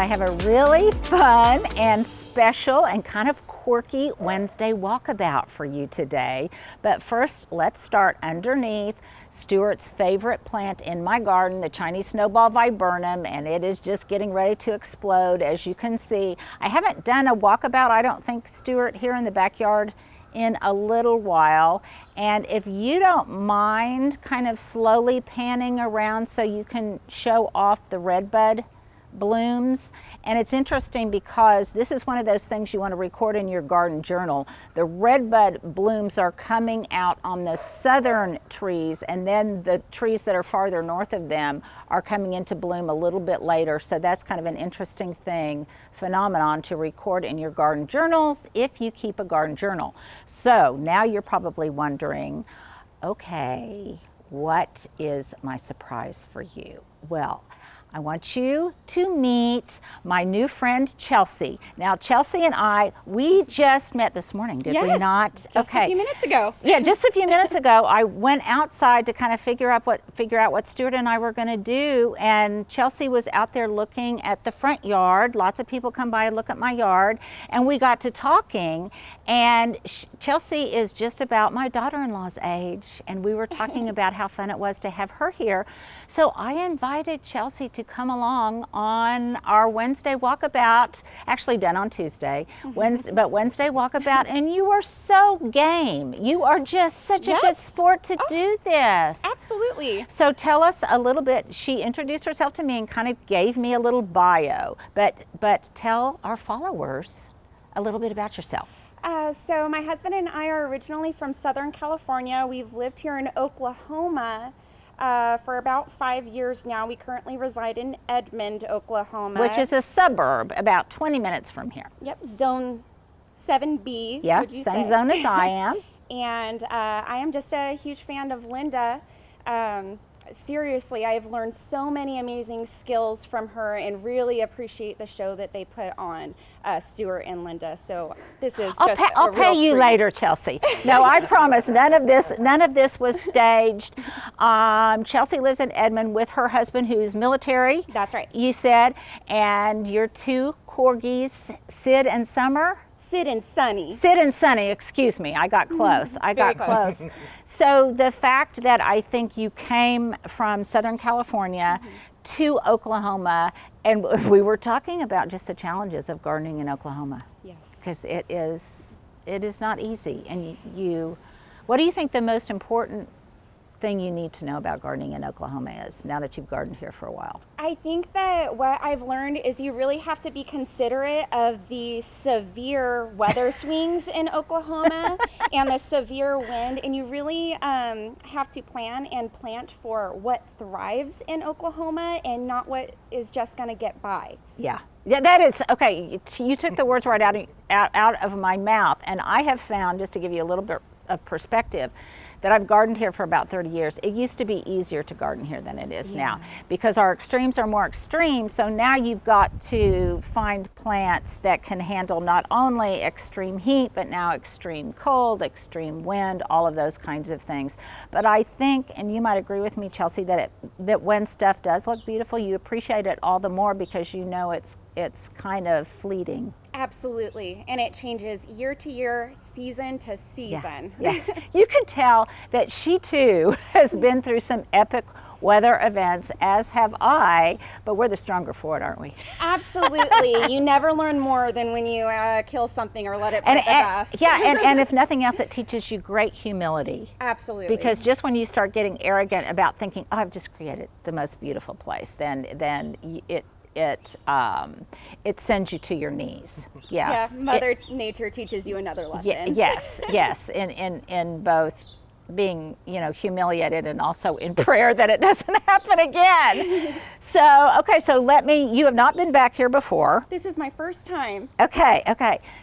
I have a really fun and special and kind of quirky Wednesday walkabout for you today. But first, let's start underneath Stuart's favorite plant in my garden, the Chinese snowball viburnum, and it is just getting ready to explode, as you can see. I haven't done a walkabout, I don't think, Stuart, here in the backyard in a little while. And if you don't mind kind of slowly panning around so you can show off the redbud blooms. And it's interesting because this is one of those things you want to record in your garden journal. The redbud blooms are coming out on the southern trees, and then the trees that are farther north of them are coming into bloom a little bit later. So that's kind of an interesting phenomenon to record in your garden journals if you keep a garden journal. So now you're probably wondering, okay, what is my surprise for you? Well, I want you to meet my new friend, Chelsea. Now, Chelsea and I, we just met this morning, did we not? Just a few minutes ago. Yeah, just a few minutes ago. I went outside to kind of figure out what Stuart and I were going to do, and Chelsea was out there looking at the front yard. Lots of people come by and look at my yard, and we got to talking, and Chelsea is just about my daughter-in-law's age, and we were talking about how fun it was to have her here. So I invited Chelsea to come along on our Wednesday walkabout, actually done on Tuesday, Wednesday walkabout, and you are so game. You are just such a good sport to do this. Absolutely. So tell us a little bit. She introduced herself to me and kind of gave me a little bio, but tell our followers a little bit about yourself. So my husband and I are originally from Southern California. We've lived here in Oklahoma for about 5 years now. We currently reside in Edmond, Oklahoma. Which is a suburb about 20 minutes from here. Yep, zone 7B. Yep, same zone as I am. And I am just a huge fan of Linda. Seriously, I've learned so many amazing skills from her and really appreciate the show that they put on, Stuart and Linda. So this is I'll pay you later, Chelsea. No, I promise. None of this was staged. Chelsea lives in Edmond with her husband, who's military. That's right. You said, and your two corgis, Sid and Summer. Sid and Sunny. Sid and Sunny, excuse me, I got close. I got close. So the fact that I think you came from Southern California to Oklahoma, and we were talking about just the challenges of gardening in Oklahoma. Yes. Because it is not easy. And what do you think the most important thing you need to know about gardening in Oklahoma is, now that you've gardened here for a while? I think that what I've learned is you really have to be considerate of the severe weather swings in Oklahoma and the severe wind, and you really have to plan and plant for what thrives in Oklahoma and not what is just going to get by. Yeah, that is, okay, you took the words right out of my mouth, and I have found, just to give you a little bit of perspective, that I've gardened here for about 30 years. It used to be easier to garden here than it is now, because our extremes are more extreme. So now you've got to find plants that can handle not only extreme heat, but now extreme cold, extreme wind, all of those kinds of things. But I think, and you might agree with me, Chelsea, that when stuff does look beautiful, you appreciate it all the more because you know it's kind of fleeting. Absolutely, and it changes year to year, season to season. Yeah. You can tell that she too has been through some epic weather events, as have I, but we're the stronger for it, aren't we? Absolutely. You never learn more than when you kill something or let it burn the dust. Yeah, and if nothing else, it teaches you great humility. Absolutely. Because just when you start getting arrogant about thinking, oh, I've just created the most beautiful place, then it sends you to your knees. Yeah, Mother Nature teases you another lesson. Yes, in both being, humiliated and also in prayer that it doesn't happen again. So, okay, you have not been back here before. This is my first time. Okay.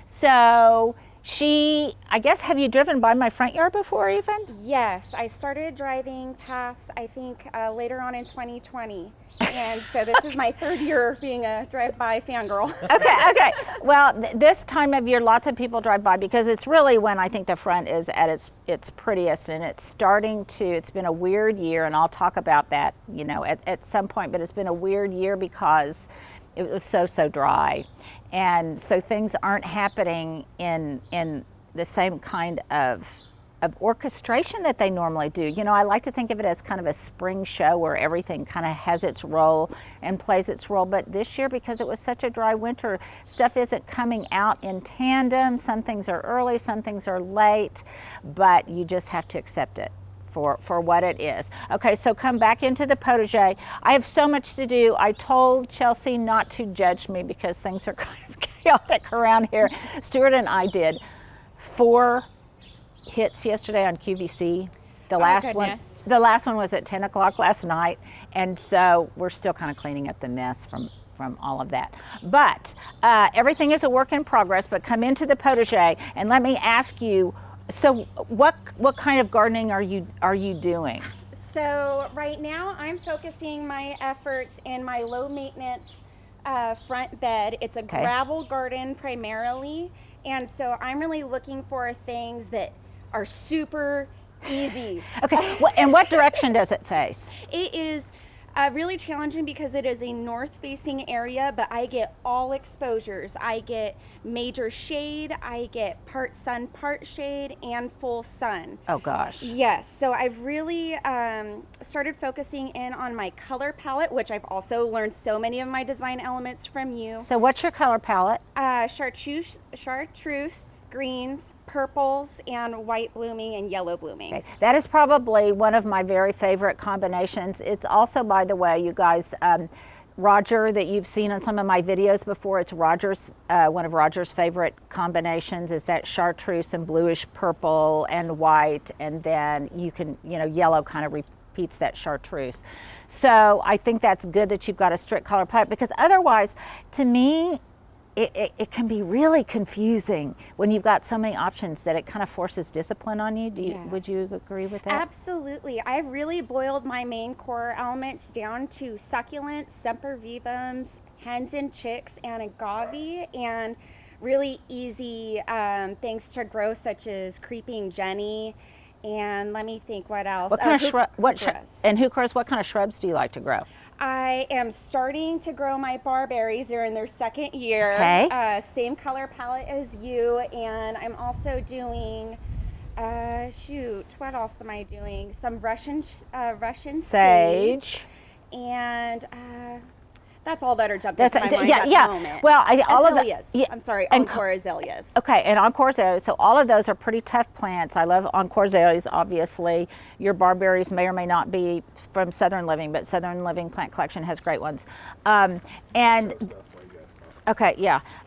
So I guess, have you driven by my front yard before even? Yes, I started driving past, I think, later on in 2020. And so this is my third year being a drive-by fangirl. Okay. Well, this time of year, lots of people drive by because it's really when I think the front is at its prettiest, and it's been a weird year, and I'll talk about that, at some point, but it's been a weird year because It was so dry. And so things aren't happening in the same kind of orchestration that they normally do. You know, I like to think of it as kind of a spring show where everything kind of has its role and plays its role. But this year, because it was such a dry winter, stuff isn't coming out in tandem. Some things are early, some things are late, but you just have to accept it for what it is. Okay, so come back into the potager. I have so much to do. I told Chelsea not to judge me because things are kind of chaotic around here. Stuart and I did 4 hits yesterday on QVC. The last one was at 10 o'clock last night, and so we're still kind of cleaning up the mess from all of that. But everything is a work in progress. But come into the potager and let me ask you. So what kind of gardening are you doing? So right now I'm focusing my efforts in my low maintenance front bed. It's a gravel garden primarily, and so I'm really looking for things that are super easy. Okay, and what direction does it face? It is really challenging because it is a north-facing area, but I get all exposures. I get major shade, I get part sun, part shade, and full sun. Oh gosh. Yes, so I've really started focusing in on my color palette, which I've also learned so many of my design elements from you. So what's your color palette? Chartreuse, greens, purples, and white blooming and yellow blooming. Okay. That is probably one of my very favorite combinations. It's also, by the way, you guys, Roger, that you've seen on some of my videos before, it's Roger's, one of Roger's favorite combinations is that chartreuse and bluish purple and white, and then you can, yellow kind of repeats that chartreuse. So I think that's good that you've got a strict color palette, because otherwise, to me, it can be really confusing when you've got so many options that it kind of forces discipline on you. Yes. Would you agree with that? Absolutely. I've really boiled my main core elements down to succulents, sempervivums, hens and chicks, and agave, and really easy things to grow, such as creeping jenny. And let me think, what else? What kind of heucheras, what kind of shrubs do you like to grow? I am starting to grow my barberries. They're in their 2nd year. Okay. Same color palette as you. And I'm also doing, what else am I doing? Some Russian sage. And that's all that are jumping to my mind at the moment. Well, azaleas. I'm sorry, encore azaleas. Okay, and encore azaleas. So all of those are pretty tough plants. I love encore azaleas, obviously. Your barberries may or may not be from Southern Living, but Southern Living Plant Collection has great ones. And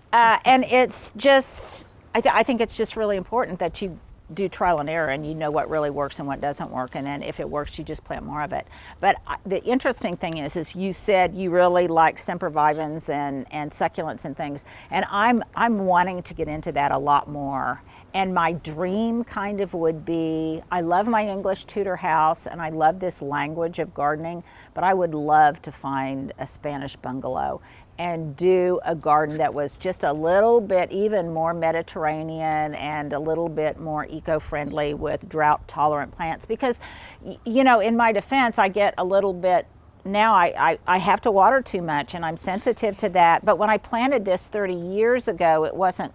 it's just, I think it's just really important that you do trial and error, and you know what really works and what doesn't work, and then if it works, you just plant more of it. But the interesting thing is you said you really like sempervivums and succulents and things, and I'm wanting to get into that a lot more. And my dream kind of would be, I love my English Tudor house and I love this language of gardening, but I would love to find a Spanish bungalow and do a garden that was just a little bit even more Mediterranean and a little bit more eco-friendly with drought-tolerant plants. Because, in my defense, I get a little bit, now I have to water too much and I'm sensitive to that. But when I planted this 30 years ago, it wasn't,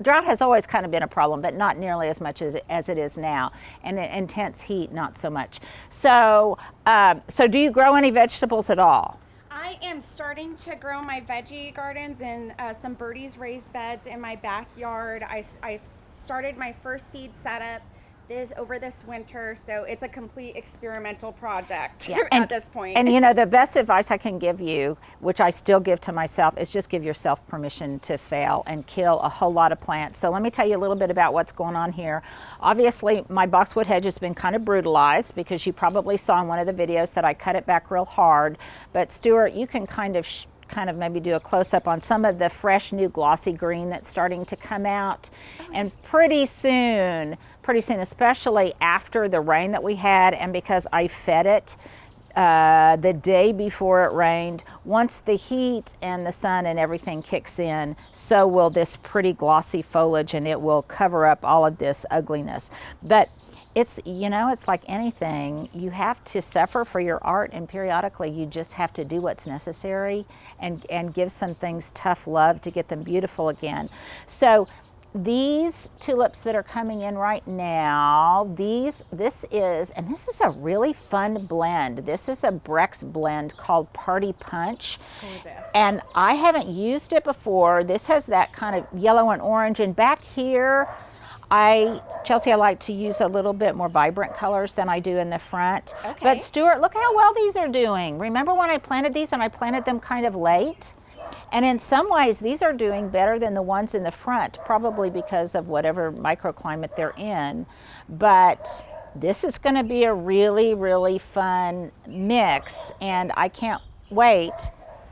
drought has always kind of been a problem, but not nearly as much as it is now. And the intense heat, not so much. So do you grow any vegetables at all? I am starting to grow my veggie gardens in some Birdie's raised beds in my backyard. I started my first seed setup over this winter, so it's a complete experimental project at this point. And the best advice I can give you, which I still give to myself, is just give yourself permission to fail and kill a whole lot of plants. So let me tell you a little bit about what's going on here. Obviously, my boxwood hedge has been kind of brutalized, because you probably saw in one of the videos that I cut it back real hard. But Stuart, you can kind of maybe do a close-up on some of the fresh new glossy green that's starting to come out. And pretty soon, especially after the rain that we had, and because I fed it the day before it rained, once the heat and the sun and everything kicks in, so will this pretty glossy foliage, and it will cover up all of this ugliness. But It's, you know, it's like anything. You have to suffer for your art, and periodically you just have to do what's necessary and give some things tough love to get them beautiful again. So these tulips that are coming in right now, this is a really fun blend. This is a Brex blend called Party Punch. Gorgeous. And I haven't used it before. This has that kind of yellow and orange, and back here, Chelsea, I like to use a little bit more vibrant colors than I do in the front. Okay. But Stuart, look how well these are doing. Remember when I planted these, and I planted them kind of late? And in some ways, these are doing better than the ones in the front, probably because of whatever microclimate they're in. But this is going to be a really, really fun mix, and I can't wait.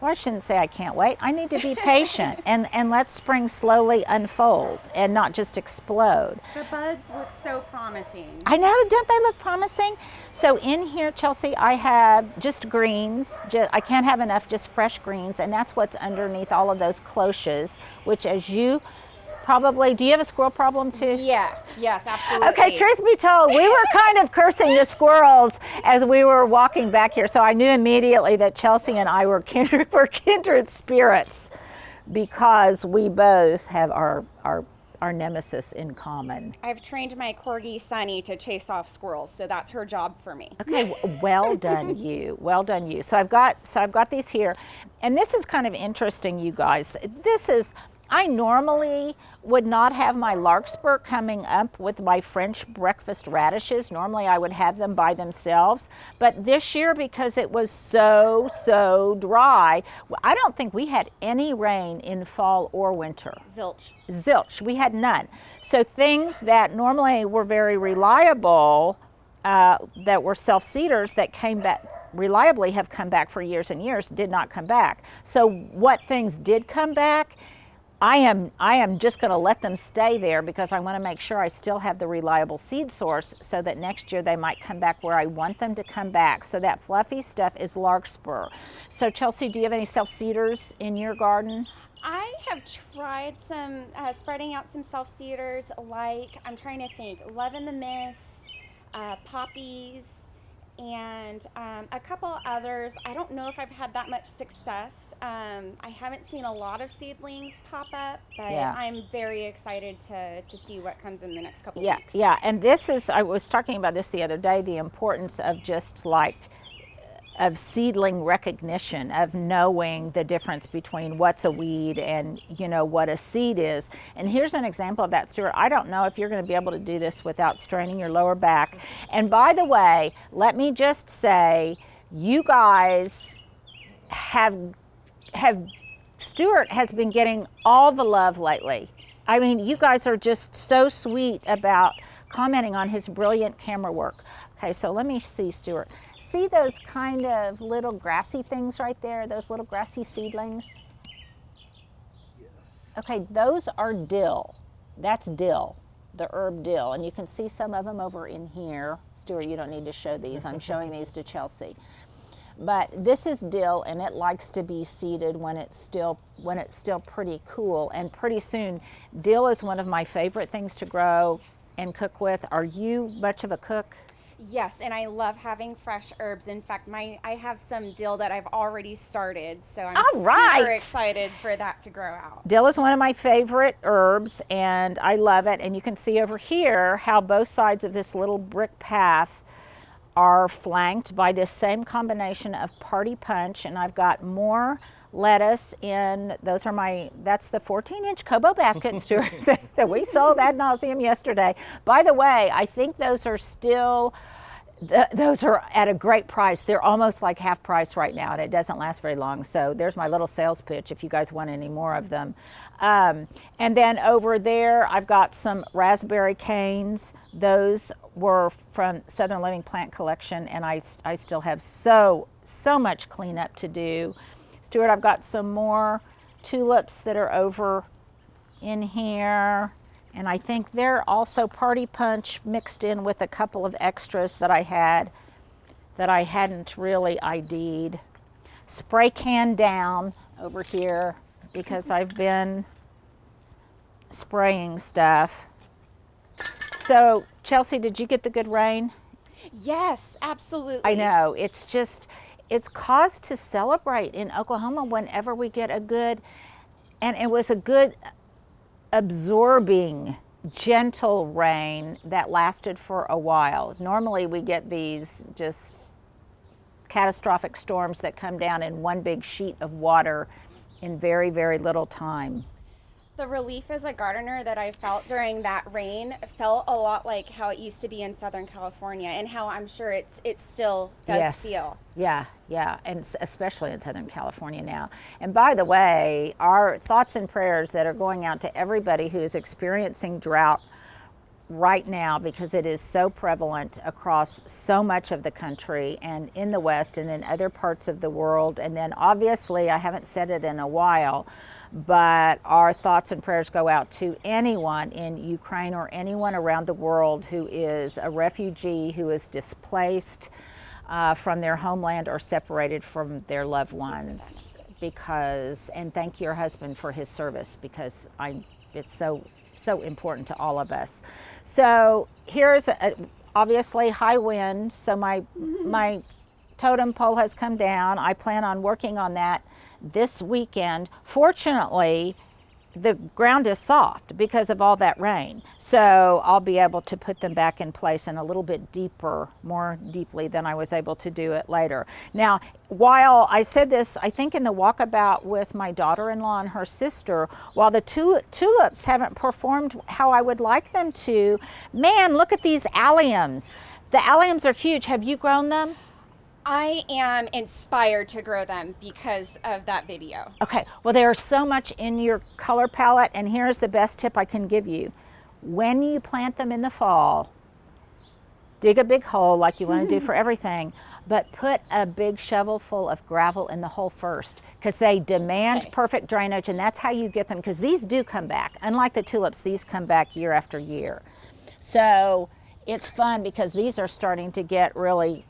Well, I shouldn't say I can't wait. I need to be patient and let spring slowly unfold and not just explode. The buds look so promising. I know, don't they look promising? So in here, Chelsea, I have just greens. I can't have enough just fresh greens, and that's what's underneath all of those cloches, which, as you probably, do you have a squirrel problem too? Yes, absolutely. Okay, truth be told, we were kind of cursing the squirrels as we were walking back here, so I knew immediately that Chelsea and I were kindred spirits, because we both have our nemesis in common. I've trained my corgi Sunny to chase off squirrels, so that's her job for me. Okay, well done you. Well done you. So I've got these here, and this is kind of interesting, you guys. I normally would not have my larkspur coming up with my French breakfast radishes. Normally I would have them by themselves. But this year, because it was so dry, I don't think we had any rain in fall or winter. Zilch. We had none. So things that normally were very reliable, that were self-seeders that came back reliably, have come back for years and years, did not come back. So what things did come back, I am just going to let them stay there, because I want to make sure I still have the reliable seed source, so that next year they might come back where I want them to come back. So that fluffy stuff is larkspur. So Chelsea, do you have any self-seeders in your garden? I have tried some spreading out some self-seeders, like, I'm trying to think, Love in the Mist, poppies, and a couple others. I don't know if I've had that much success. I haven't seen a lot of seedlings pop up, but Yeah. I'm very excited to see what comes in the next couple Yeah, weeks. yeah, and this is, I was talking about this the other day, the importance of just like, of seedling recognition, of knowing the difference between what's a weed and, you know, what a seed is. And here's an example of that, Stuart. I don't know if you're going to be able to do this without straining your lower back. And by the way, let me just say, you guys Stuart has been getting all the love lately. I mean, you guys are just so sweet about commenting on his brilliant camera work. Okay, so let me see, Stuart. See those kind of little grassy things right there, those little grassy seedlings? Yes. Okay, those are dill. That's dill, the herb dill. And you can see some of them over in here. Stuart, you don't need to show these. I'm showing these to Chelsea. But this is dill, and it likes to be seeded when it's still pretty cool. And pretty soon, dill is one of my favorite things to grow and cook with. Are you much of a cook? Yes, and I love having fresh herbs. In fact, I have some dill that I've already started, so I'm super excited for that to grow out. Dill is one of my favorite herbs, and I love it. And you can see over here how both sides of this little brick path are flanked by this same combination of Party Punch, and I've got more lettuce in, that's the 14-inch Kobo basket, Stuart, that we sold ad nauseum yesterday. By the way, I think those are still, those are at a great price. They're almost like half price right now, and it doesn't last very long. So there's my little sales pitch if you guys want any more of them. And then over there, I've got some raspberry canes. Those were from Southern Living Plant Collection, and I still have so much cleanup to do. Stuart, I've got some more tulips that are over in here, and I think they're also Party Punch mixed in with a couple of extras that I had that I hadn't really ID'd. Spray can down over here because I've been spraying stuff. So Chelsea, did you get the good rain? Yes, absolutely. I know. It's cause to celebrate in Oklahoma whenever we get a good, and it was a good absorbing, gentle rain that lasted for a while. Normally we get these just catastrophic storms that come down in one big sheet of water in very, very little time. The relief as a gardener that I felt during that rain felt a lot like how it used to be in Southern California, and how I'm sure it still does feel. Yeah, and especially in Southern California now. And by the way, our thoughts and prayers that are going out to everybody who is experiencing drought right now, because it is so prevalent across so much of the country and in the West and in other parts of the world. And then obviously, I haven't said it in a while, but our thoughts and prayers go out to anyone in Ukraine or anyone around the world who is a refugee, who is displaced from their homeland or separated from their loved ones. And thank your husband for his service, because it's so important to all of us. So here's obviously high wind, so my totem pole has come down. I plan on working on that this weekend. Fortunately, the ground is soft because of all that rain, so I'll be able to put them back in place in a little bit more deeply than I was able to do it later. Now, while I said this, I think in the walkabout with my daughter-in-law and her sister, while the tulips haven't performed how I would like them to, man, look at these alliums. The alliums are huge. Have you grown them? I am inspired to grow them because of that video. Okay, well, there's so much in your color palette, and here's the best tip I can give you. When you plant them in the fall, dig a big hole like you want to do for everything, but put a big shovel full of gravel in the hole first, because they demand perfect drainage, and that's how you get them, because these do come back. Unlike the tulips, these come back year after year. So it's fun because these are starting to get really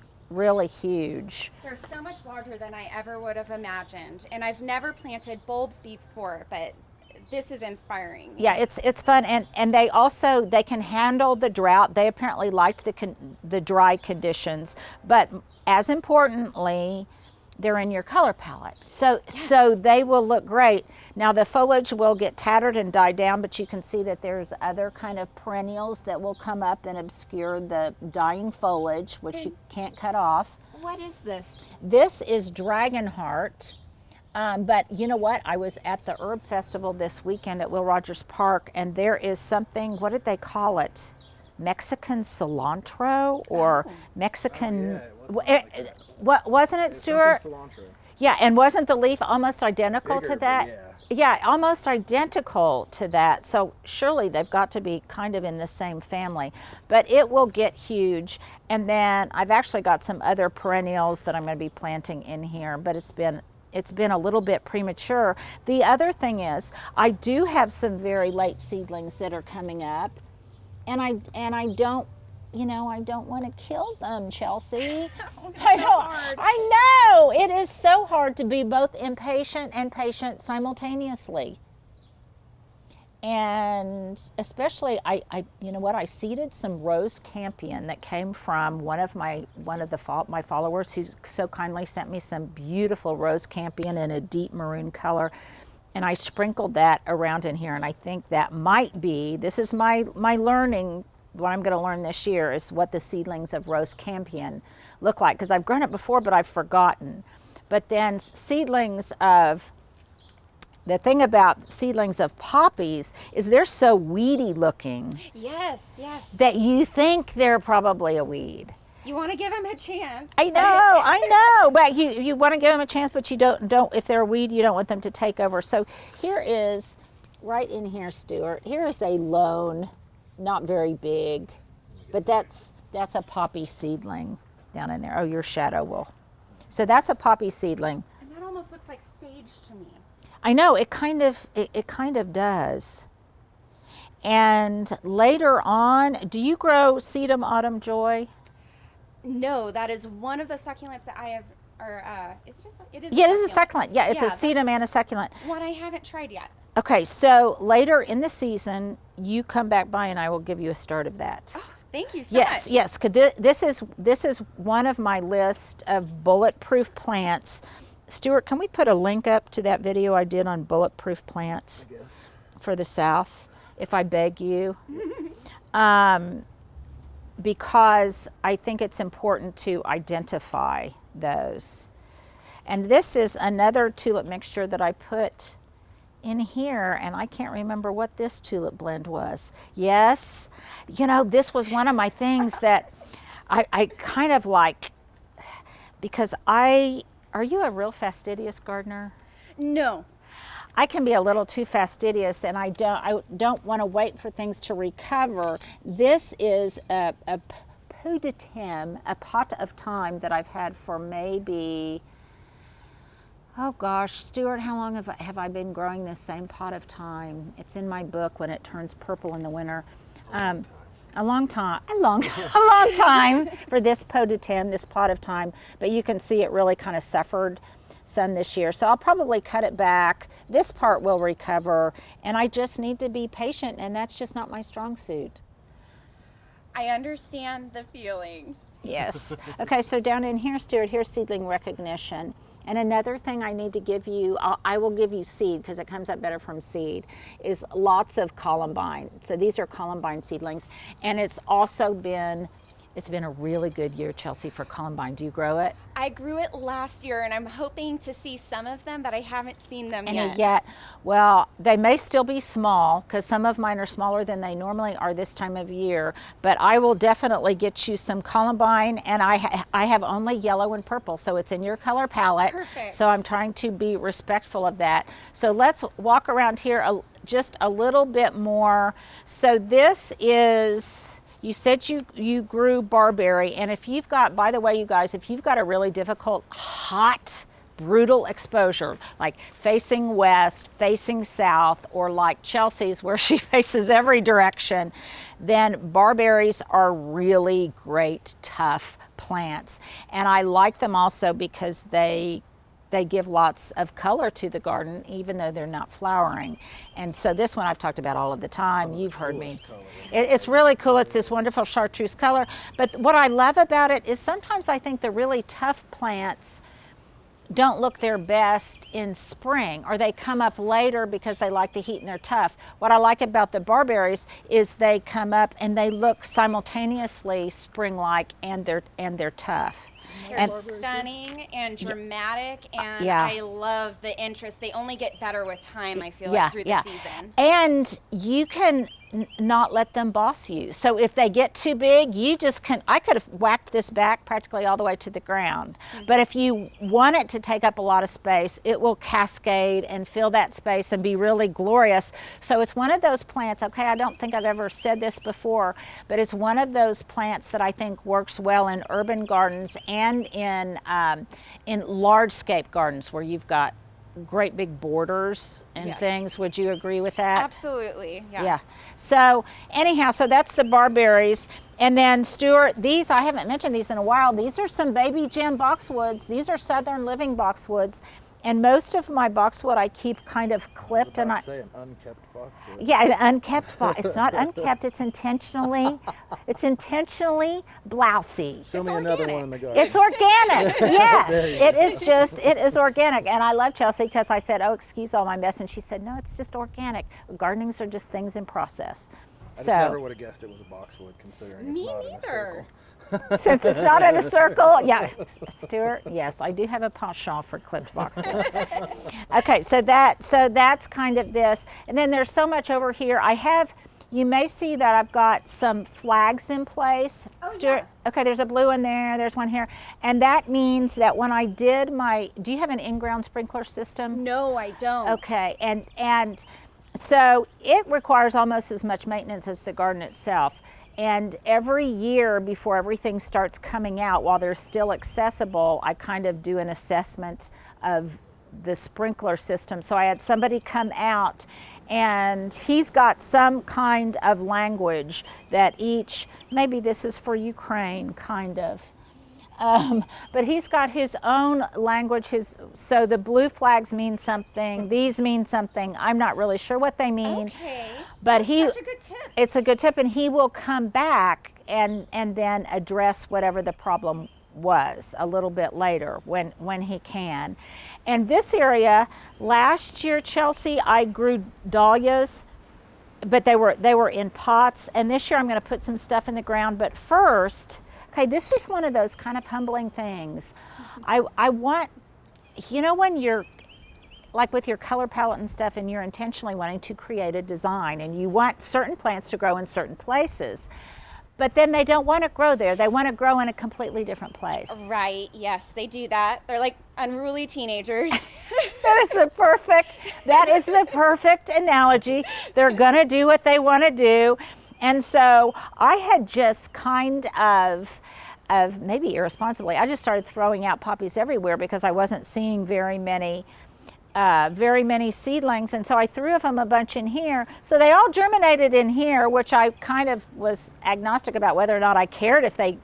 huge. They're so much larger than I ever would have imagined, and I've never planted bulbs before, but this is inspiring. Yeah, it's fun, and they can handle the drought. They apparently liked the dry conditions, but as importantly, they're in your color palette. So they will look great. Now the foliage will get tattered and die down, but you can see that there's other kind of perennials that will come up and obscure the dying foliage, which you can't cut off. What is this? This is Dragonheart. But you know what? I was at the Herb Festival this weekend at Will Rogers Park, and there is something, what did they call it? Mexican cilantro or Mexican... wasn't it, Stuart? Cilantro. Yeah, and wasn't the leaf almost identical Bigger, to that? Yeah, almost identical to that. So surely they've got to be kind of in the same family. But it will get huge. And then I've actually got some other perennials that I'm going to be planting in here, but it's been a little bit premature. The other thing is, I do have some very late seedlings that are coming up, and I don't want to kill them, Chelsea. I know. It is so hard to be both impatient and patient simultaneously. And especially, I seeded some rose campion that came from one of my followers who so kindly sent me some beautiful rose campion in a deep maroon color, and I sprinkled that around in here. And I think that might be, this is my learning. What I'm going to learn this year is what the seedlings of rose campion look like, because I've grown it before, but I've forgotten. But then the thing about seedlings of poppies is they're so weedy looking. Yes. That you think they're probably a weed. You want to give them a chance. I know. But you want to give them a chance, but you don't. If they're a weed, you don't want them to take over. So here is, right in here, Stuart, here is a lone, not very big, but that's a poppy seedling down in there. Oh, your shadow will. So that's a poppy seedling. And that almost looks like sage to me. I know, it kind of does. And later on, do you grow sedum autumn joy? No, that is one of the succulents that I have. Is it a succulent? It is. Yeah, it is a succulent. Yeah, it's a sedum and a succulent. One I haven't tried yet. Okay, so later in the season, you come back by and I will give you a start of that. Oh, Thank you so Yes, much. yes. 'Cause this is one of my list of bulletproof plants. Stuart, can we put a link up to that video I did on bulletproof plants I guess. for the South, if I beg you? Because I think it's important to identify those. And this is another tulip mixture that I put in here, and I can't remember what this tulip blend was. Yes, you know, this was one of my things that I kind of like, because are you a real fastidious gardener? No. I can be a little too fastidious, and I don't want to wait for things to recover. This is a pot de thyme, a pot of thyme that I've had for maybe, oh gosh, Stuart, how long have I been growing this same pot of thyme? It's in my book, When It Turns Purple in the Winter. A long time for this pot de thyme, this pot of thyme. But you can see it really kind of suffered some this year. So I'll probably cut it back. This part will recover, and I just need to be patient, and that's just not my strong suit. I understand the feeling. Yes. Okay, so down in here, Stuart, here's seedling recognition. And another thing I need to give you, I will give you seed because it comes up better from seed, is lots of columbine. So these are columbine seedlings. And it's been a really good year, Chelsea, for columbine. Do you grow it? I grew it last year, and I'm hoping to see some of them, but I haven't seen them And yet. Well, they may still be small because some of mine are smaller than they normally are this time of year, but I will definitely get you some columbine, and I have only yellow and purple, so it's in your color palette. Perfect. So I'm trying to be respectful of that. So let's walk around here just a little bit more. So this is, you said you grew barberry, and if you've got, by the way, you guys, if you've got a really difficult, hot, brutal exposure, like facing west, facing south, or like Chelsea's where she faces every direction, then barberries are really great, tough plants. And I like them also because they give lots of color to the garden, even though they're not flowering. And so this one I've talked about all of the time. You've heard me. It's really cool. It's this wonderful chartreuse color. But what I love about it is sometimes I think the really tough plants don't look their best in spring, or they come up later because they like the heat and they're tough. What I like about the barberries is they come up and they look simultaneously spring-like, and they're tough. They're stunning and dramatic, and yeah. I love the interest. They only get better with time, I feel like, through the season. And you can not let them boss you. So if they get too big, you just can, I could have whacked this back practically all the way to the ground. But if you want it to take up a lot of space, it will cascade and fill that space and be really glorious. So it's one of those plants, okay, I don't think I've ever said this before, but it's one of those plants that I think works well in urban gardens and in large-scape gardens where you've got great big borders and things. Would you agree with that? Absolutely. Yeah. So anyhow, so that's the barberries. And then Stuart, these, I haven't mentioned these in a while. These are some baby gem boxwoods. These are Southern Living boxwoods. And most of my boxwood I keep kind of clipped. I was and about I to say an unkept boxwood. Yeah, an unkept box. It's not unkept, it's intentionally blousy. Show me another one in the garden. It's organic. Yes, it is organic. And I love Chelsea because I said, oh, excuse all my mess. And she said, no, it's just organic. Gardenings are just things in process. I just never would have guessed it was a boxwood, considering it's Me not in a neither. circle. Since it's not in a circle, yeah. Stuart, yes, I do have a penchant for clipped boxwood. Okay, so that's kind of this. And then there's so much over here. You may see that I've got some flags in place. Oh, Stuart, yes. Okay, there's a blue in there, there's one here. And that means that when I did do you have an in-ground sprinkler system? No, I don't. Okay, and so it requires almost as much maintenance as the garden itself. And every year before everything starts coming out, while they're still accessible, I kind of do an assessment of the sprinkler system. So I had somebody come out, and he's got some kind of language that maybe this is for Ukraine, kind of. But he's got his own language. So the blue flags mean something. These mean something. I'm not really sure what they mean. Okay. But That's such a good tip. It's a good tip, and he will come back and then address whatever the problem was a little bit later when he can. And this area, last year, Chelsea, I grew dahlias, but they were in pots, and this year I'm going to put some stuff in the ground. But first, okay, this is one of those kind of humbling things. I want, you know, when you're like with your color palette and stuff, and you're intentionally wanting to create a design, and you want certain plants to grow in certain places, but then they don't want to grow there. They want to grow in a completely different place. Right, yes, they do that. They're like unruly teenagers. That is the perfect analogy. They're gonna do what they want to do. And so I had just kind of maybe irresponsibly, I just started throwing out poppies everywhere because I wasn't seeing very many seedlings, and so I threw them a bunch in here. So they all germinated in here, which I kind of was agnostic about whether or not I cared if they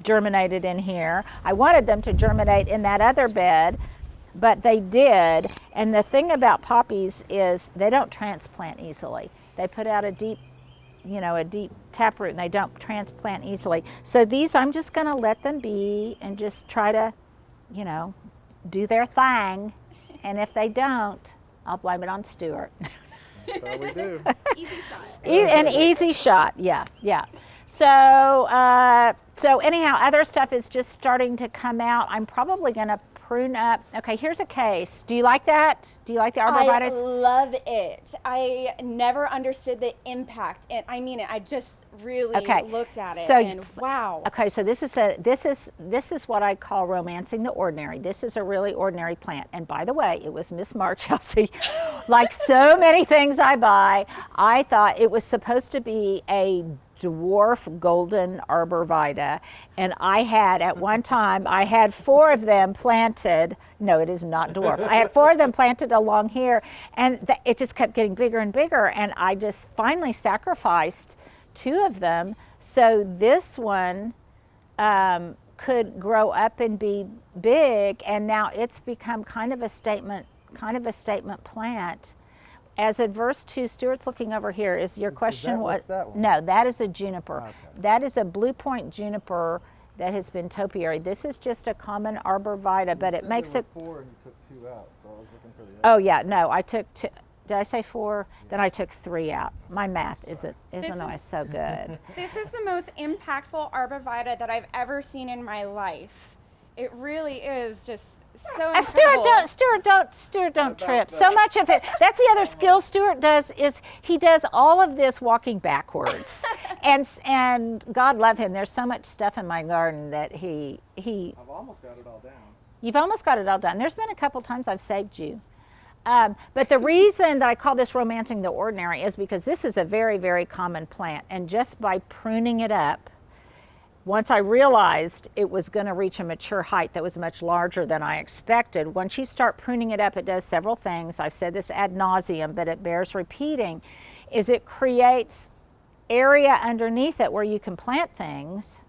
germinated in here. I wanted them to germinate in that other bed, but they did. And the thing about poppies is they don't transplant easily. They put out a deep taproot, and they don't transplant easily. So these, I'm just gonna let them be and just try to, do their thing. And if they don't, I'll blame it on Stuart. That's how we do. Easy shot. An easy shot, yeah. So anyhow, other stuff is just starting to come out. I'm probably gonna prune up. Okay, here's a case. Do you like that? Do you like the arborvitae? I love it. I never understood the impact, and I mean it. I just really looked at it, and wow. Okay, so this is what I call romancing the ordinary. This is a really ordinary plant, and by the way, it was Miss Mar, Chelsea. Like so many things I buy, I thought it was supposed to be a dwarf golden arborvitae, and I had at one time, I had 4 of them planted. No, it is not dwarf. I had 4 of them planted along here, and it just kept getting bigger and bigger, and I just finally sacrificed 2 of them so this one could grow up and be big, and now it's become kind of a statement plant. As adverse to, Stuart's looking over here, is your question what's that one? No, that is a juniper. Okay. That is a blue point juniper that has been topiary. This is just a common arborvitae, but it makes it. 4 and you took 2 out, so I was looking for the Oh yeah, no, I took 2. Did I say 4? Then I took 3 out. My math isn't always so good. This is the most impactful arborvitae that I've ever seen in my life. It really is just so incredible. Stuart, don't trip. So much of it, that's the other skill Stuart does, is he does all of this walking backwards. and God love him, there's so much stuff in my garden that he I've almost got it all down. You've almost got it all done. There's been a couple times I've saved you. But the reason that I call this romancing the ordinary is because this is a very, very common plant, and just by pruning it up, once I realized it was going to reach a mature height that was much larger than I expected, once you start pruning it up, it does several things. I've said this ad nauseum, but it bears repeating, is it creates area underneath it where you can plant things.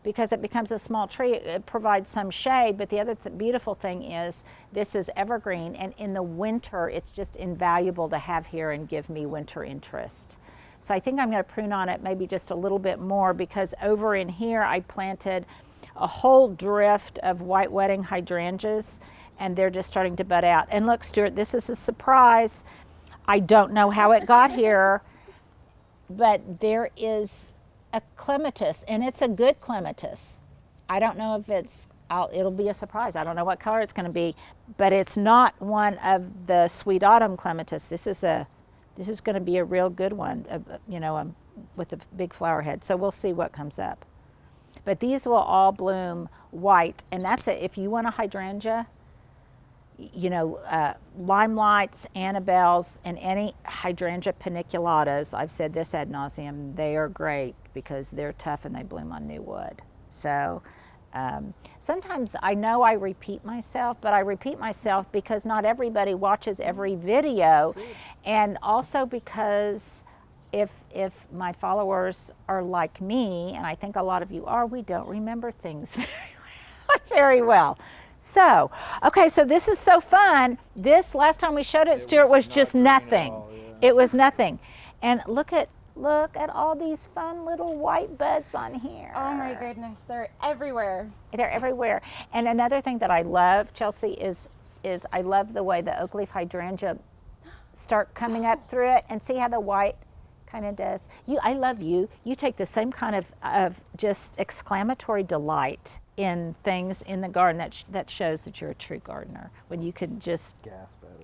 Because it becomes a small tree, it provides some shade, but the other beautiful thing is this is evergreen, and in the winter, it's just invaluable to have here and give me winter interest. So I think I'm going to prune on it maybe just a little bit more, because over in here I planted a whole drift of white wedding hydrangeas, and they're just starting to bud out. And look, Stuart, this is a surprise. I don't know how it got here, but there is a clematis, and it's a good clematis. I don't know if it'll be a surprise. I don't know what color it's going to be, but it's not one of the sweet autumn clematis. This is going to be a real good one, with a big flower head. So we'll see what comes up. But these will all bloom white, and that's it. If you want a hydrangea, limelights, Annabelles, and any hydrangea paniculatas, I've said this ad nauseum, they are great because they're tough and they bloom on new wood. So sometimes I know I repeat myself, but I repeat myself because not everybody watches every video, and also because if my followers are like me, and I think a lot of you are, we don't remember things very well. So, okay, so this is so fun. This, last time we showed it, Stuart, was just nothing. It was nothing. And look at Look at all these fun little white buds on here. Oh my goodness, they're everywhere. They're everywhere. And another thing that I love, Chelsea, is I love the way the oak leaf hydrangea start coming up through it, and see how the white kind of does. I love you. You take the same kind of just exclamatory delight in things in the garden that shows that you're a true gardener, when you can just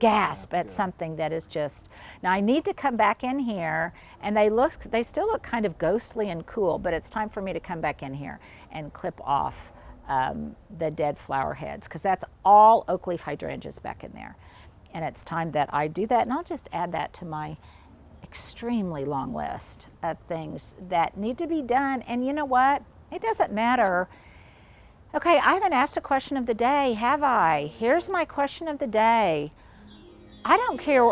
gasp at something that is just. Now I need to come back in here, and they still look kind of ghostly and cool, but it's time for me to come back in here and clip off the dead flower heads, because that's all oak leaf hydrangeas back in there. And it's time that I do that, and I'll just add that to my extremely long list of things that need to be done. And you know what? It doesn't matter. Okay, I haven't asked a question of the day, have I? Here's my question of the day. I don't care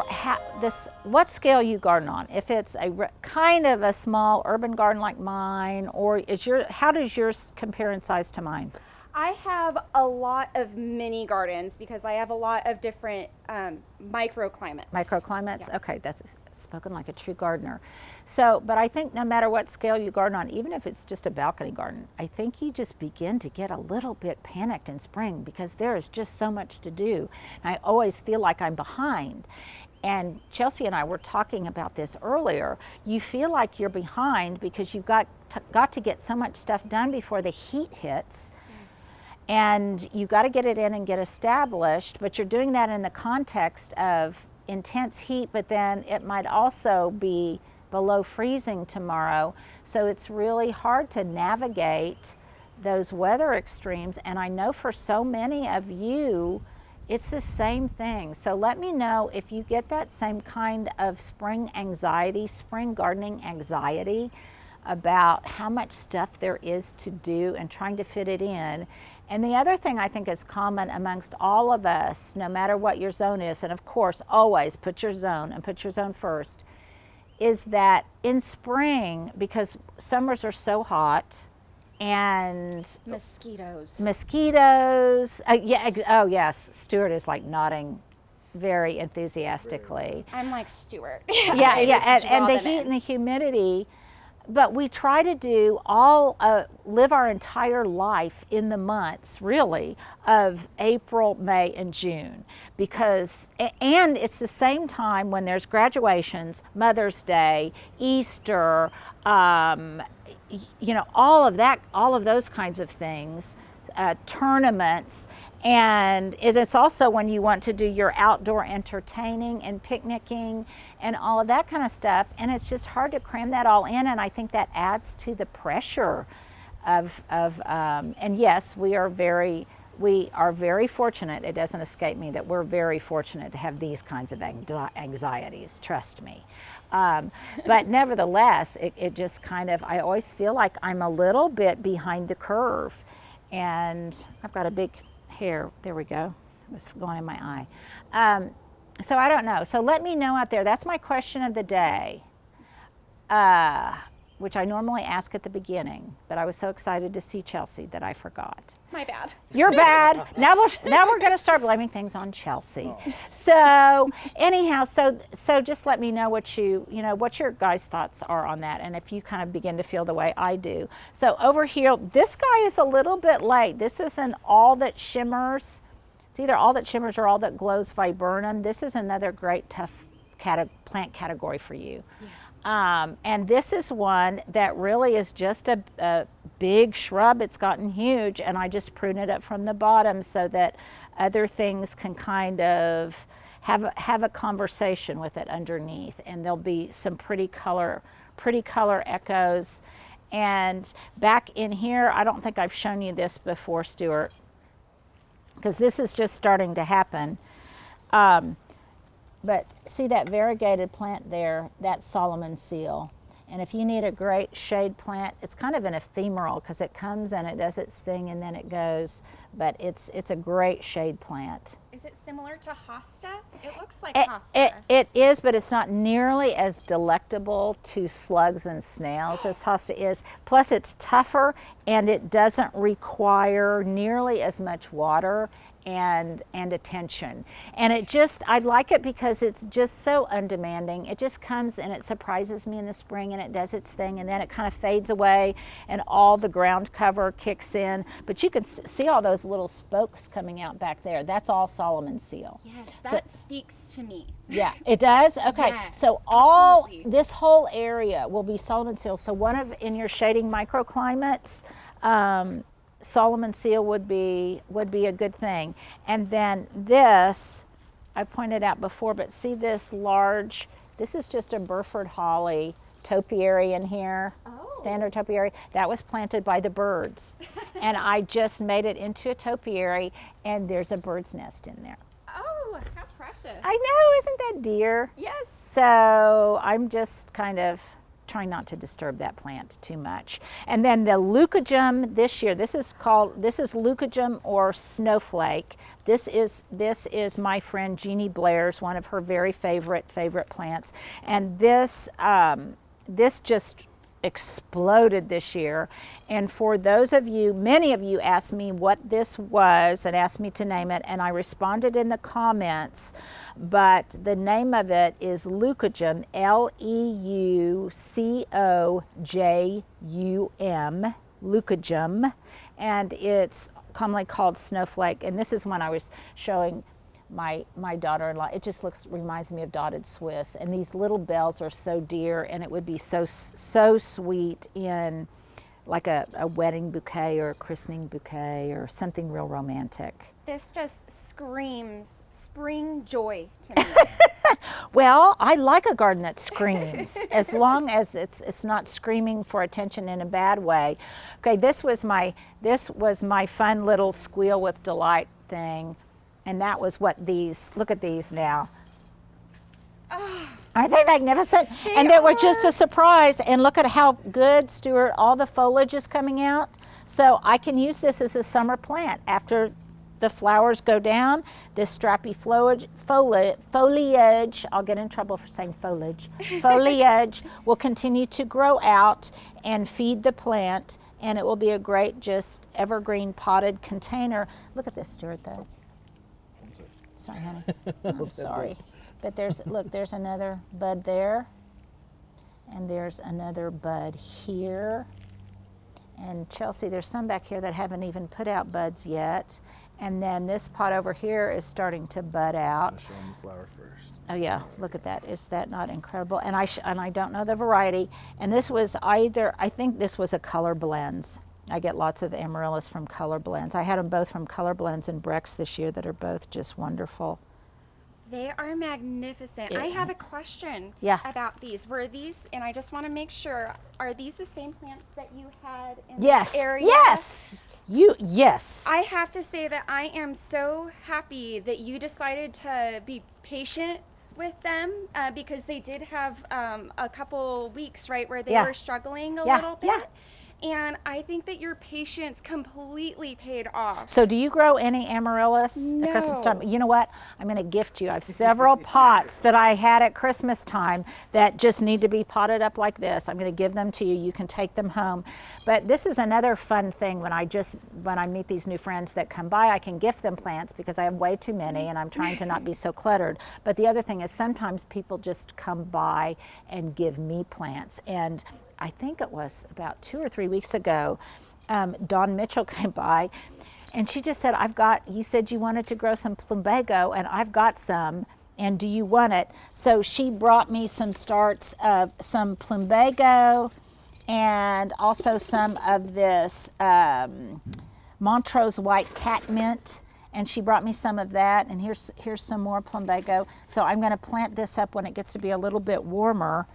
what scale you garden on. If it's kind of a small urban garden like mine, or how does yours compare in size to mine? I have a lot of mini gardens because I have a lot of different microclimates. Microclimates? Yeah. Okay, that's spoken like a true gardener. So, but I think no matter what scale you garden on, even if it's just a balcony garden, I think you just begin to get a little bit panicked in spring because there is just so much to do. And I always feel like I'm behind. And Chelsea and I were talking about this earlier. You feel like you're behind because you've got to get so much stuff done before the heat hits. And you've got to get it in and get established, but you're doing that in the context of intense heat, but then it might also be below freezing tomorrow. So it's really hard to navigate those weather extremes. And I know for so many of you, it's the same thing. So let me know if you get that same kind of spring anxiety, spring gardening anxiety about how much stuff there is to do and trying to fit it in. And the other thing I think is common amongst all of us, no matter what your zone is, and of course, always put your zone first, is that in spring, because summers are so hot, and mosquitoes. Oh yes, Stuart is like nodding very enthusiastically. I'm like Stuart. Yeah, and the heat and the humidity. But we try to live our entire life in the months, really, of April, May, and June. And it's the same time when there's graduations, Mother's Day, Easter, all of those kinds of things, tournaments. And it's also when you want to do your outdoor entertaining and picnicking and all of that kind of stuff. And it's just hard to cram that all in. And I think that adds to the pressure and yes, we are very fortunate. It doesn't escape me that we're very fortunate to have these kinds of anxieties, trust me. But nevertheless, it just kind of, I always feel like I'm a little bit behind the curve. And I've got a big hair, there we go, it was going in my eye. So I don't know, so let me know out there. That's my question of the day, which I normally ask at the beginning, but I was so excited to see Chelsea that I forgot. My bad. You're bad. Now we're going to start blaming things on Chelsea. Oh. So anyhow, so just let me know what your guys' thoughts are on that, and if you kind of begin to feel the way I do. So over here, this guy is a little bit late. This is an All That Shimmers. It's either All That Shimmers or All That Glows Viburnum. This is another great tough plant category for you. Yes. And this is one that really is just a big shrub. It's gotten huge, and I just prune it up from the bottom so that other things can kind of have a conversation with it underneath, and there'll be some pretty color echoes. And back in here, I don't think I've shown you this before, Stuart, because this is just starting to happen. But see that variegated plant there, that's Solomon seal. And if you need a great shade plant, it's kind of an ephemeral because it comes and it does its thing and then it goes, but it's a great shade plant. Is it similar to hosta? It looks like hosta. It is, but it's not nearly as delectable to slugs and snails as hosta is. Plus it's tougher and it doesn't require nearly as much water and attention. And it just, I like it because it's just so undemanding. It just comes and it surprises me in the spring and it does its thing, and then it kind of fades away and all the ground cover kicks in. But you can see all those little spokes coming out back there. That's all Solomon seal. Yes, that speaks to me. Yeah, it does? Okay, Yes, so this whole area will be Solomon seal. So in your shading microclimates, Solomon seal would be a good thing. And then this, I've pointed out before, but see this this is just a Burford holly topiary in here, standard topiary. That was planted by the birds. And I just made it into a topiary, and there's a bird's nest in there. Oh, how precious. I know, isn't that dear? Yes. So I'm just kind of trying not to disturb that plant too much. And then the leucojum this year, this is leucojum or snowflake. This is my friend Jeannie Blair's, one of her very favorite plants. And this just exploded this year. And for those of you, many of you asked me what this was and asked me to name it, and I responded in the comments, but the name of it is leucojum, Leucojum, leucojum, and it's commonly called snowflake. And this is when I was showing my daughter-in-law. It just reminds me of dotted Swiss, and these little bells are so dear, and it would be so sweet in like a wedding bouquet or a christening bouquet or something real romantic. This just screams spring joy to me. Well, I like a garden that screams, as long as it's not screaming for attention in a bad way. Okay, this was my fun little squeal with delight thing. And that was what look at these now. Oh, aren't they magnificent? They were just a surprise. And look at how good, Stuart, all the foliage is coming out. So I can use this as a summer plant. After the flowers go down, this strappy foliage, I'll get in trouble for saying foliage, will continue to grow out and feed the plant. And it will be a great, just evergreen potted container. Look at this, Stuart, though. Sorry, honey. I'm sorry. But there's another bud there. And there's another bud here. And Chelsea, there's some back here that haven't even put out buds yet. And then this pot over here is starting to bud out. I'll show them the flower first. Oh yeah, look at that. Is that not incredible? And I don't know the variety. And this was I think this was a Color Blends. I get lots of Amaryllis from Color Blends. I had them both from Color Blends and Brex this year that are both just wonderful. They are magnificent. I have a question about these. Were these, and I just want to make sure, are these the same plants that you had in this area? Yes. Yes. I have to say that I am so happy that you decided to be patient with them because they did have a couple weeks, right, where they were struggling a little bit. Yeah. And I think that your patience completely paid off. So do you grow any Amaryllis at Christmas time? You know what? I'm going to gift you. I have several pots that I had at Christmas time that just need to be potted up like this. I'm going to give them to you. You can take them home. But this is another fun thing when I meet these new friends that come by, I can gift them plants because I have way too many and I'm trying to not be so cluttered. But the other thing is sometimes people just come by and give me plants. And I think it was about 2 or 3 weeks ago, Dawn Mitchell came by and she just said, you said you wanted to grow some plumbago and I've got some, and do you want it? So she brought me some starts of some plumbago and also some of this Montrose white catmint. And she brought me some of that, and here's some more plumbago. So I'm gonna plant this up when it gets to be a little bit warmer.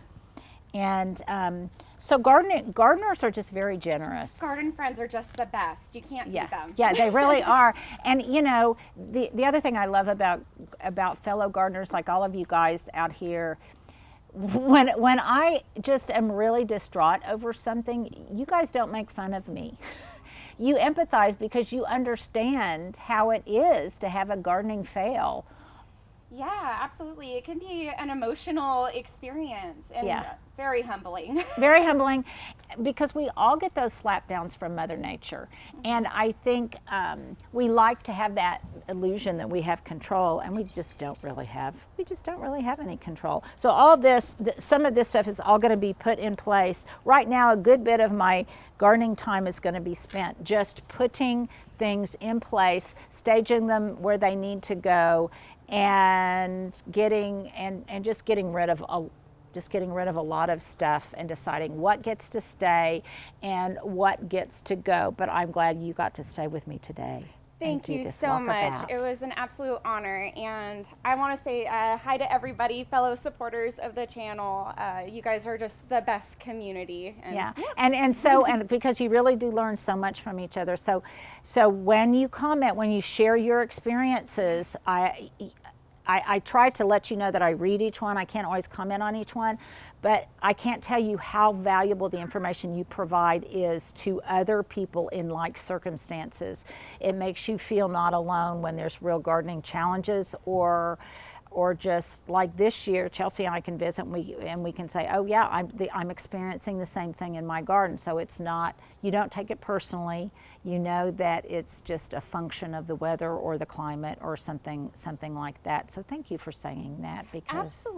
And so gardeners are just very generous. Garden friends are just the best. You can't beat them. Yeah, they really are. And you know, the other thing I love about fellow gardeners like all of you guys out here, when I just am really distraught over something, you guys don't make fun of me. You empathize because you understand how it is to have a gardening fail. Yeah, absolutely. It can be an emotional experience. And Very humbling. Very humbling, because we all get those slap downs from Mother Nature. And I think we like to have that illusion that we have control, and we just don't really have any control. So all this, some of this stuff is all going to be put in place. Right now, a good bit of my gardening time is going to be spent just putting things in place, staging them where they need to go, and getting rid of a lot of stuff and deciding what gets to stay and what gets to go. But I'm glad you got to stay with me today. Thank you so much. It was an absolute honor, and I want to say hi to everybody, fellow supporters of the channel. You guys are just the best community. And, and because you really do learn so much from each other. So when you comment, when you share your experiences, I try to let you know that I read each one. I can't always comment on each one, but I can't tell you how valuable the information you provide is to other people in like circumstances. It makes you feel not alone when there's real gardening challenges, or just like this year, Chelsea and I can visit and we can say, oh yeah, I'm experiencing the same thing in my garden. So it's not, you don't take it personally. You know that it's just a function of the weather or the climate or something like that. So thank you for saying that, because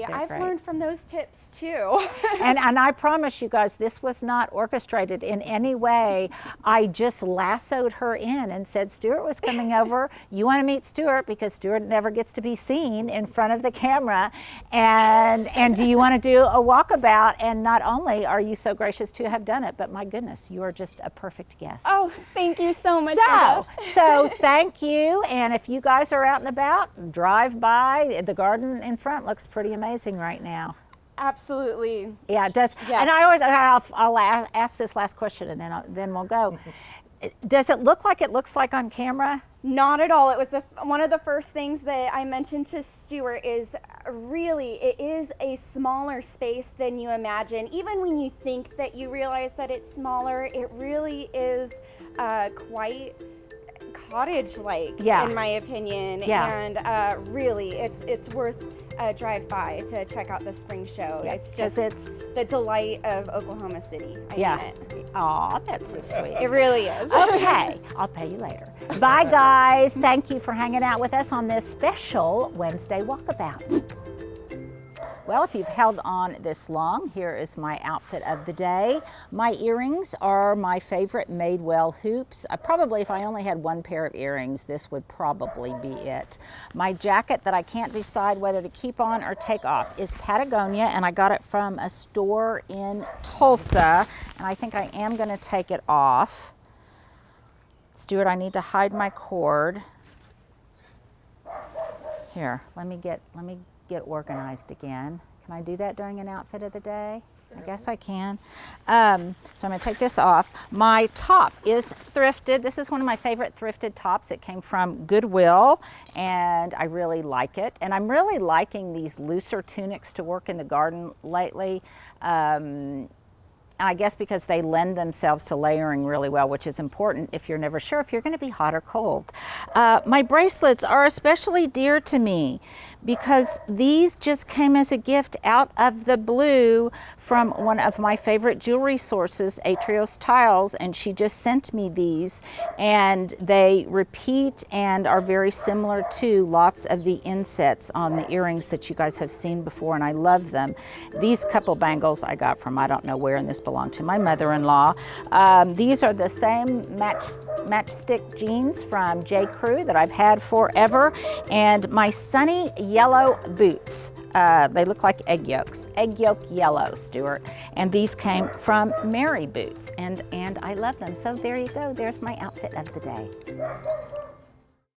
I've learned from those tips too. and I promise you guys, this was not orchestrated in any way. I just lassoed her in and said Stuart was coming over. You want to meet Stuart because Stuart never gets to be seen in front of the camera, and do you want to do a walkabout? And not only are you so gracious to have done it, but my goodness, you are just a perfect guest. Oh, thank you so much. So thank you. And if you guys are out and about, drive by. The garden in front looks pretty amazing right now. Absolutely. Yeah, it does. Yes. And I'll ask this last question, and then we'll go. Does it look like it looks like on camera? Not at all. It was one of the first things that I mentioned to Stuart is really, it is a smaller space than you imagine. Even when you think that you realize that it's smaller, it really is quite cottage-like, in my opinion. And really, it's worth a drive-by to check out the spring show. It's just the delight of Oklahoma City. I mean it. Aw, that's so sweet. It really is. Okay, I'll pay you later. Bye, guys. Thank you for hanging out with us on this special Wednesday walkabout. Well, if you've held on this long, here is my outfit of the day. My earrings are my favorite Madewell hoops. Probably if I only had one pair of earrings, this would probably be it. My jacket that I can't decide whether to keep on or take off is Patagonia, and I got it from a store in Tulsa, and I think I am going to take it off. Stuart, I need to hide my cord. Here, let me get organized again. Can I do that during an outfit of the day? I guess I can. So I'm going to take this off. My top is thrifted. This is one of my favorite thrifted tops. It came from Goodwill, and I really like it. And I'm really liking these looser tunics to work in the garden lately. I guess because they lend themselves to layering really well, which is important if you're never sure if you're going to be hot or cold. My bracelets are especially dear to me because these just came as a gift out of the blue from one of my favorite jewelry sources, Atrios Tiles, and she just sent me these, and they repeat and are very similar to lots of the insets on the earrings that you guys have seen before, and I love them. These couple bangles I got from I don't know where, and this belonged to my mother-in-law. These are the same matchstick jeans from J. Crew that I've had forever, and my sunny yellow boots. They look like egg yolks, egg yolk yellow, Stuart. And these came from Mary Boots, and I love them. So there you go. There's my outfit of the day.